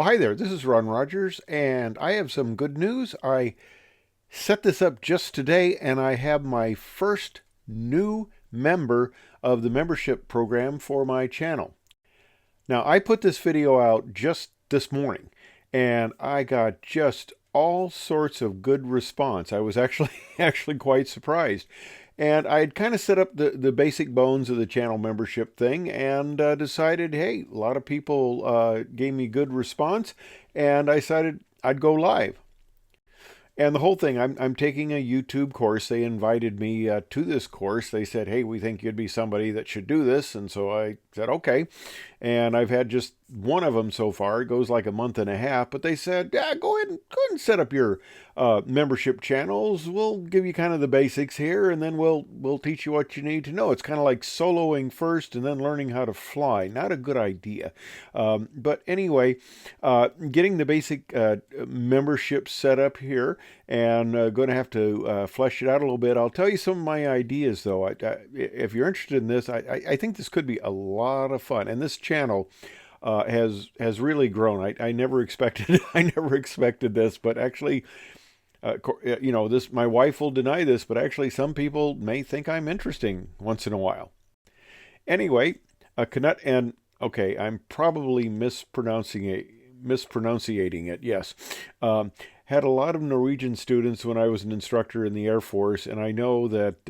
Well, hi there. This is Ron Rogers, and I have some good news. I set this up just today, and I have my first new member of the membership program for my channel. Now, I put this video out just this morning, and I got just all sorts of good response. I was actually actually quite surprised. And I had kind of set up the basic bones of the channel membership thing and decided, hey, a lot of people gave me good response, and I decided I'd go live. And the whole thing, I'm taking a YouTube course. They invited me to this course. They said, hey, we think you'd be somebody that should do this. And so I said, okay. And I've had just one of them so far. It goes like a month and a half. But they said, yeah, go ahead and set up your membership channels. We'll give you kind of the basics here, and then we'll teach you what you need to know. It's kind of like soloing first and then learning how to fly. Not a good idea. But anyway, getting the basic membership set up here, and going to have to flesh it out a little bit. I'll tell you some of my ideas, though. If you're interested in this, I think this could be a lot of fun. And this channel has really grown. I never expected I never expected this, but actually, this my wife will deny this, but actually, some people may think I'm interesting once in a while. Anyway, Canut and okay, I'm probably mispronunciating it. Yes, had a lot of Norwegian students when I was an instructor in the Air Force, and I know that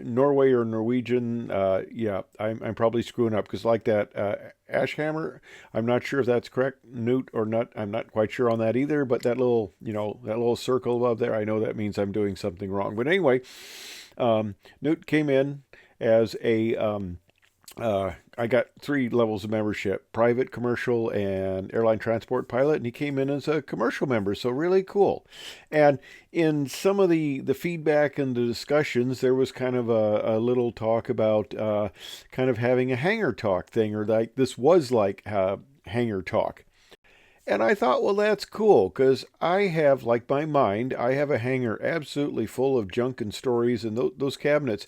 Norway or Norwegian, yeah, I'm probably screwing up because like that Ashhammer, I'm not sure if that's correct, Newt or not. I'm not quite sure on that either. But that little, that little circle above there, I know that means I'm doing something wrong. But anyway, Newt came in as a I got three levels of membership: private, commercial, and airline transport pilot. And he came in as a commercial member, so really cool. And in some of the feedback and the discussions, there was kind of a little talk about kind of having a hangar talk thing, or like this was like hangar talk. And I thought, well, that's cool because I have, like my mind, I have a hangar absolutely full of junk and stories, and those cabinets.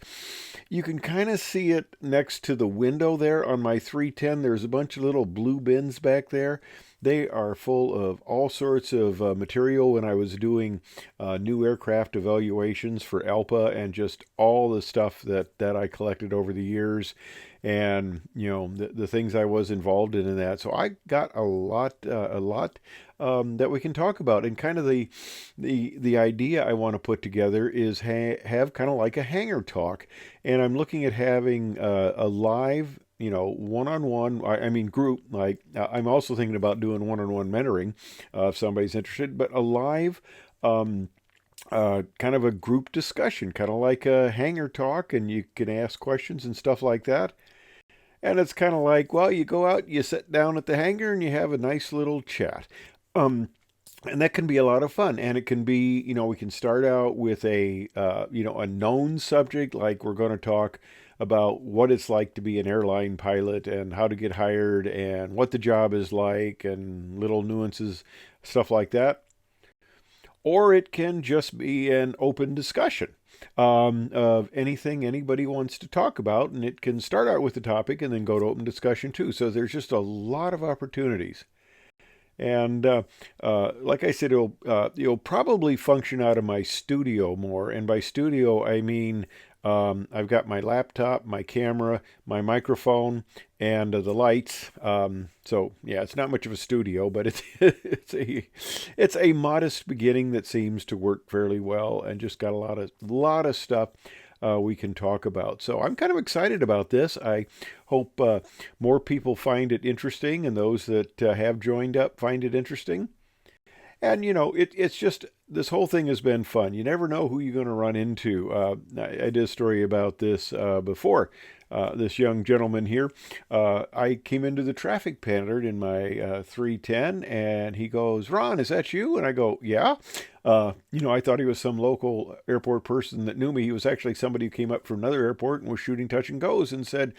You can kind of see it next to the window there on my 310. There's a bunch of little blue bins back there. They are full of all sorts of material when I was doing new aircraft evaluations for ALPA, and just all the stuff that I collected over the years, and the things I was involved in that. So I got a lot that we can talk about. And kind of the idea I want to put together is have kind of like a hangar talk, and I'm looking at having a live, one-on-one, I mean group. Like I'm also thinking about doing one-on-one mentoring if somebody's interested, but a live kind of a group discussion, kind of like a hangar talk, and you can ask questions and stuff like that. And it's kind of like, well, you go out, you sit down at the hangar, and you have a nice little chat. Um, and that can be a lot of fun. And it can be, we can start out with a known subject, like we're going to talk about what it's like to be an airline pilot and how to get hired and what the job is like and little nuances, stuff like that. Or it can just be an open discussion of anything anybody wants to talk about, and it can start out with the topic and then go to open discussion too. So there's just a lot of opportunities. And like I said, it'll probably function out of my studio more. And by studio, I mean I've got my laptop, my camera, my microphone, and the lights. So yeah, it's not much of a studio, but it's it's a modest beginning that seems to work fairly well, and just got a lot of stuff we can talk about. So I'm kind of excited about this. I hope more people find it interesting, and those that have joined up find it interesting. And it's just, this whole thing has been fun. You never know who you're going to run into. I did a story about this before. This young gentleman here, I came into the traffic pattern in my 310, and he goes, "Ron, is that you?" And I go, "Yeah." I thought he was some local airport person that knew me. He was actually somebody who came up from another airport and was shooting touch and goes, and said,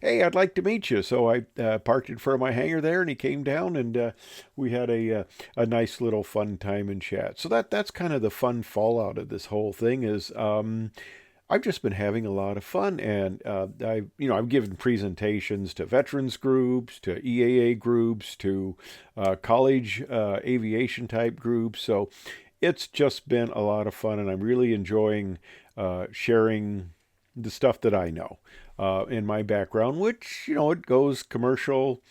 "Hey, I'd like to meet you." So I parked in front of my hangar there, and he came down, and we had a nice little fun time and chat. So that's kind of the fun fallout of this whole thing is. I've just been having a lot of fun, and I've given presentations to veterans groups, to EAA groups, to college aviation type groups. So it's just been a lot of fun, and I'm really enjoying sharing the stuff that I know in my background, which it goes commercial,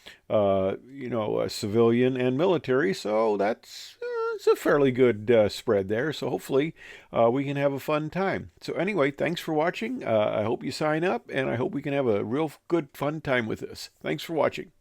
civilian and military. So that's it's a fairly good spread there. So hopefully we can have a fun time. So anyway, thanks for watching. I hope you sign up, and I hope we can have a real good fun time with this. Thanks for watching.